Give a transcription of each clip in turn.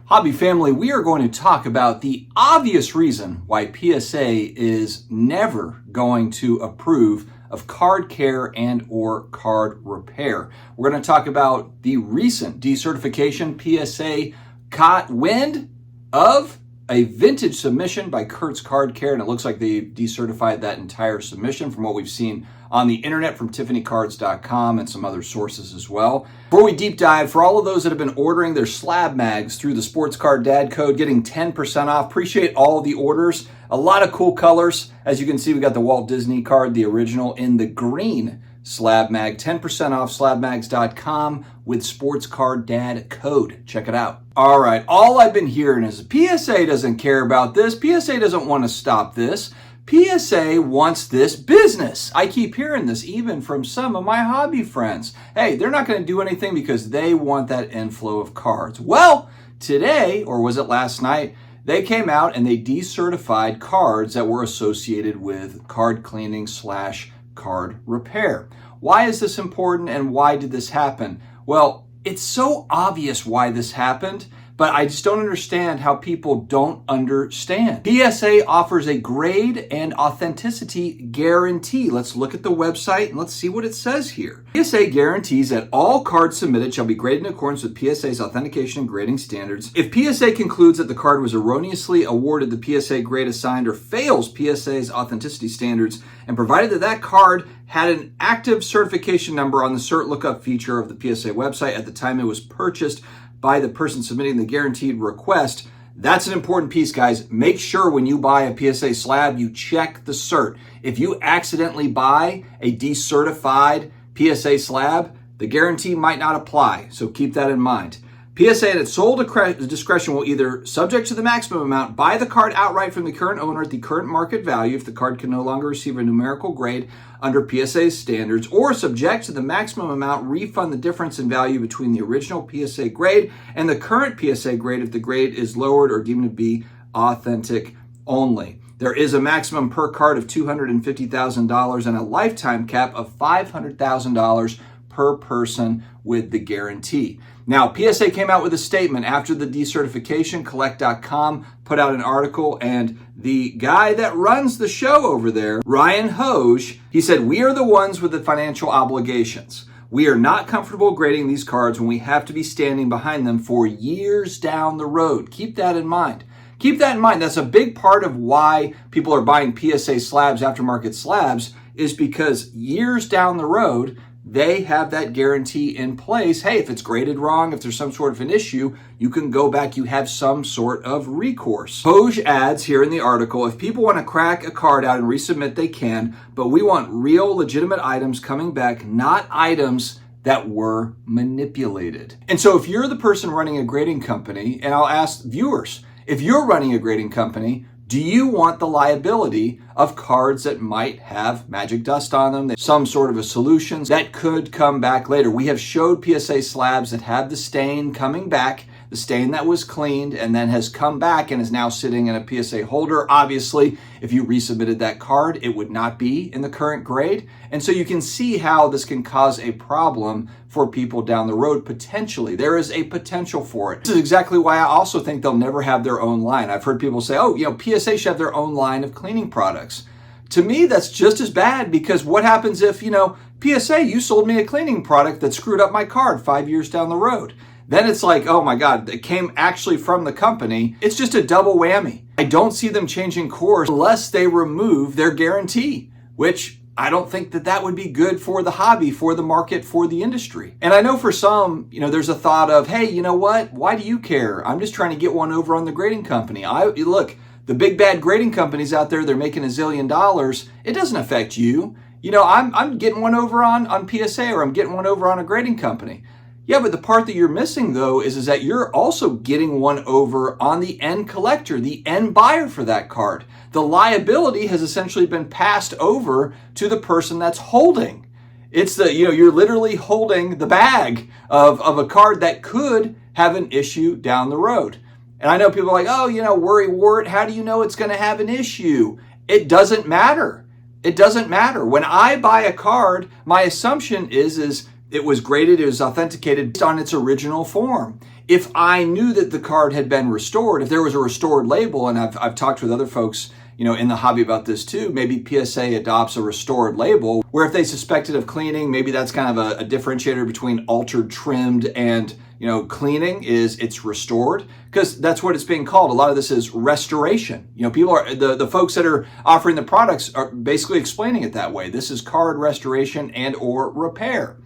Hobby family, we are going to talk about the obvious reason why PSA is never going to approve of card care and or card repair. We're going to talk about the recent decertification. PSA caught wind of a vintage submission by Kurt's Card Care, and it looks like they decertified that entire submission from what we've seen on the internet from tiffanycards.com and some other sources as well. Before we deep dive, for all of those that have been ordering their SlabMags through the Sports Card Dad code, getting 10% off. Appreciate all the orders. A lot of cool colors. As you can see, we got the Walt Disney card, the original, in the green SlabMag. 10% off SlabMags.com with Sports Card Dad code. Check it out. All right, all I've been hearing is PSA doesn't care about this. PSA doesn't want to stop this. PSA wants this business. I keep hearing this even from some of my hobby friends. Hey, they're not going to do anything because they want that inflow of cards. Well, today, or was it last night, they came out and they decertified cards that were associated with card cleaning / card repair. Why is this important and why did this happen? Well, it's so obvious why this happened, but I just don't understand how people don't understand. PSA offers a grade and authenticity guarantee. Let's look at the website and let's see what it says here. PSA guarantees that all cards submitted shall be graded in accordance with PSA's authentication and grading standards. If PSA concludes that the card was erroneously awarded the PSA grade assigned or fails PSA's authenticity standards, and provided that that card had an active certification number on the cert lookup feature of the PSA website at the time it was purchased by the person submitting the guaranteed request. That's an important piece, guys. Make sure when you buy a PSA slab, you check the cert. If you accidentally buy a decertified PSA slab, the guarantee might not apply, so keep that in mind. PSA at its sole discretion will either, subject to the maximum amount, buy the card outright from the current owner at the current market value if the card can no longer receive a numerical grade under PSA's standards, or subject to the maximum amount, refund the difference in value between the original PSA grade and the current PSA grade if the grade is lowered or deemed to be authentic only. There is a maximum per card of $250,000 and a lifetime cap of $500,000 per person with the guarantee. Now, PSA came out with a statement after the decertification. Collect.com put out an article, and the guy that runs the show over there, Ryan Hoge, he said, "We are the ones with the financial obligations. We are not comfortable grading these cards when we have to be standing behind them for years down the road." Keep that in mind. Keep that in mind. That's a big part of why people are buying PSA slabs, aftermarket slabs, is because years down the road, they have that guarantee in place. Hey, if it's graded wrong, if there's some sort of an issue, you can go back, you have some sort of recourse. Hoge adds here in the article, if people want to crack a card out and resubmit, they can, but we want real, legitimate items coming back, not items that were manipulated. And so if you're the person running a grading company, and I'll ask viewers, if you're running a grading company, do you want the liability of cards that might have magic dust on them, some sort of a solution that could come back later? We have showed PSA slabs that have the stain coming back, the stain that was cleaned and then has come back and is now sitting in a PSA holder. Obviously, if you resubmitted that card, it would not be in the current grade. And so you can see how this can cause a problem for people down the road, potentially. There is a potential for it. This is exactly why I also think they'll never have their own line. I've heard people say, oh, PSA should have their own line of cleaning products. To me, that's just as bad, because what happens if, PSA, you sold me a cleaning product that screwed up my card 5 years down the road? Then it's like, oh my God, it came actually from the company. It's just a double whammy. I don't see them changing course unless they remove their guarantee, which I don't think that would be good for the hobby, for the market, for the industry. And I know for some, there's a thought of, hey, you know what? Why do you care? I'm just trying to get one over on the grading company. Look, the big bad grading companies out there, they're making $1 zillion. It doesn't affect you. I'm getting one over on PSA, or I'm getting one over on a grading company. Yeah, but the part that you're missing, though, is that you're also getting one over on the end collector, the end buyer for that card. The liability has essentially been passed over to the person that's holding. It's you're literally holding the bag of a card that could have an issue down the road. And I know people are like, oh, worry wart, how do you know it's going to have an issue? It doesn't matter. It doesn't matter. When I buy a card, my assumption is it was graded, it was authenticated on its original form. if I knew that the card had been restored, if there was a restored label, and I've talked with other folks, in the hobby about this too, maybe PSA adopts a restored label where if they suspect it of cleaning, maybe that's kind of a differentiator between altered, trimmed, and cleaning is it's restored, because that's what it's being called. A lot of this is restoration. People are, the folks that are offering the products are basically explaining it that way. This is card restoration and or repair.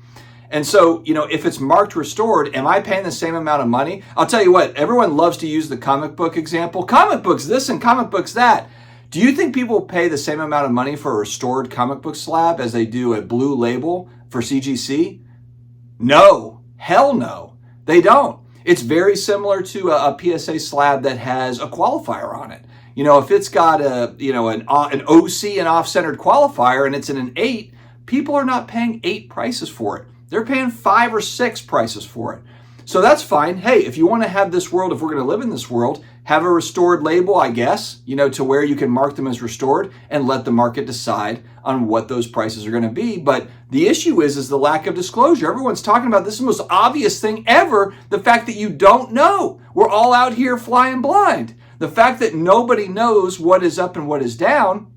And so, if it's marked restored, am I paying the same amount of money? I'll tell you what, everyone loves to use the comic book example. Comic books this and comic books that. Do you think people pay the same amount of money for a restored comic book slab as they do a blue label for CGC? No. Hell no. They don't. It's very similar to a PSA slab that has a qualifier on it. If it's got an OC and off-centered qualifier and it's in an 8, people are not paying 8 prices for it. They're paying 5 or 6 prices for it. So that's fine. Hey, if you want to have this world, if we're going to live in this world, have a restored label, I guess, to where you can mark them as restored and let the market decide on what those prices are going to be. But the issue is the lack of disclosure. Everyone's talking about this is the most obvious thing ever, the fact that you don't know. We're all out here flying blind. The fact that nobody knows what is up and what is down,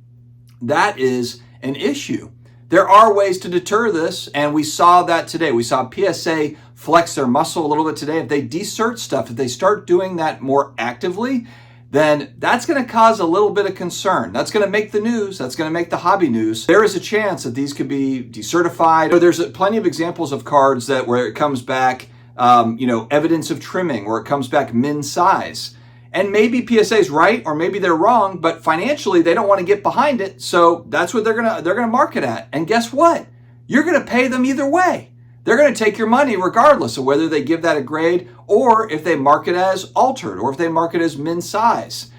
that is an issue. There are ways to deter this, and we saw that today. We saw PSA flex their muscle a little bit today. If they desert stuff, if they start doing that more actively, then that's going to cause a little bit of concern. That's going to make the news. That's going to make the hobby news. There is a chance that these could be decertified. There's plenty of examples of cards where it comes back, evidence of trimming, or it comes back min size. And maybe PSA is right, or maybe they're wrong, but financially they don't want to get behind it, so that's what they're gonna mark it at. And guess what? You're gonna pay them either way. They're gonna take your money regardless of whether they give that a grade or if they mark it as altered or if they mark it as min size.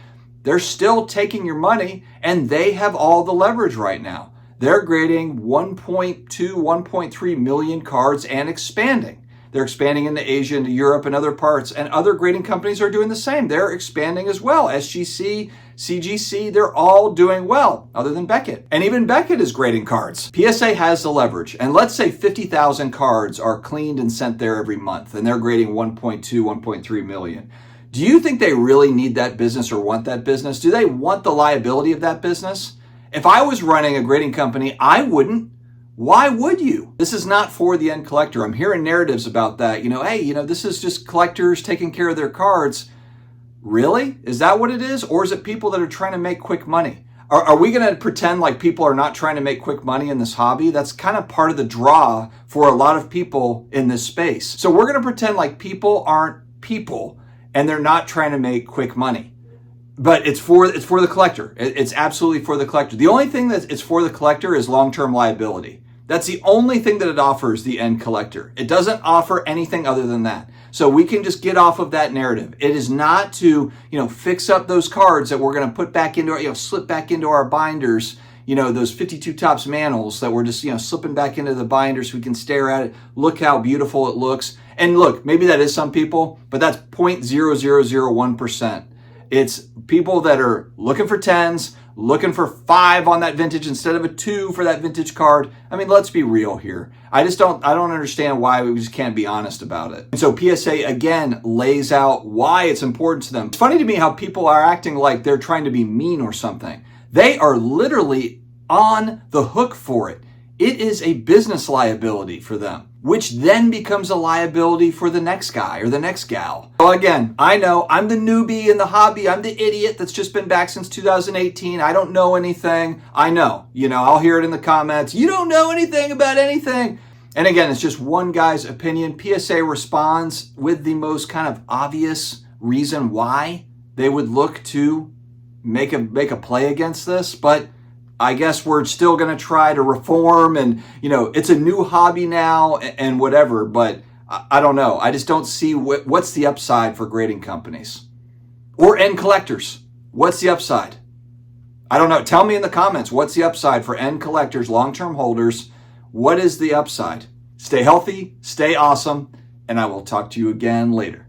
They're still taking your money, and they have all the leverage right now. They're grading 1.2, 1.3 million cards and expanding. They're expanding into Asia, into Europe, and other parts. And other grading companies are doing the same. They're expanding as well. SGC, CGC, they're all doing well, other than Beckett. And even Beckett is grading cards. PSA has the leverage. And let's say 50,000 cards are cleaned and sent there every month, and they're grading 1.2, 1.3 million. Do you think they really need that business or want that business? Do they want the liability of that business? If I was running a grading company, I wouldn't. Why would you? This is not for the end collector. I'm hearing narratives about that. This is just collectors taking care of their cards. Really? Is that what it is? Or is it people that are trying to make quick money? Are we going to pretend like people are not trying to make quick money in this hobby? That's kind of part of the draw for a lot of people in this space. So we're going to pretend like people aren't people and they're not trying to make quick money. But it's for the collector. It's absolutely for the collector. The only thing that it's for the collector is long-term liability. That's the only thing that it offers the end collector. It doesn't offer anything other than that. So we can just get off of that narrative. It is not to, fix up those cards that we're going to put back into our, slip back into our binders, those 52 tops manels that we're just, slipping back into the binder so we can stare at it. Look how beautiful it looks. And look, maybe that is some people, but that's 0.0001%. It's people that are looking for 10s, looking for 5 on that vintage instead of a 2 for that vintage card. I mean, let's be real here. I don't understand why we just can't be honest about it. And so PSA again lays out why it's important to them. It's funny to me how people are acting like they're trying to be mean or something. They are literally on the hook for it. It is a business liability for them, which then becomes a liability for the next guy or the next gal. So again, I know I'm the newbie in the hobby. I'm the idiot that's just been back since 2018. I don't know anything. I know, I'll hear it in the comments. You don't know anything about anything. And again, it's just one guy's opinion. PSA responds with the most kind of obvious reason why they would look to make a play against this. But I guess we're still going to try to reform, and it's a new hobby now and whatever, but I don't know. I just don't see what's the upside for grading companies or end collectors. What's the upside? I don't know. Tell me in the comments, what's the upside for end collectors, long-term holders? What is the upside? Stay healthy, stay awesome, and I will talk to you again later.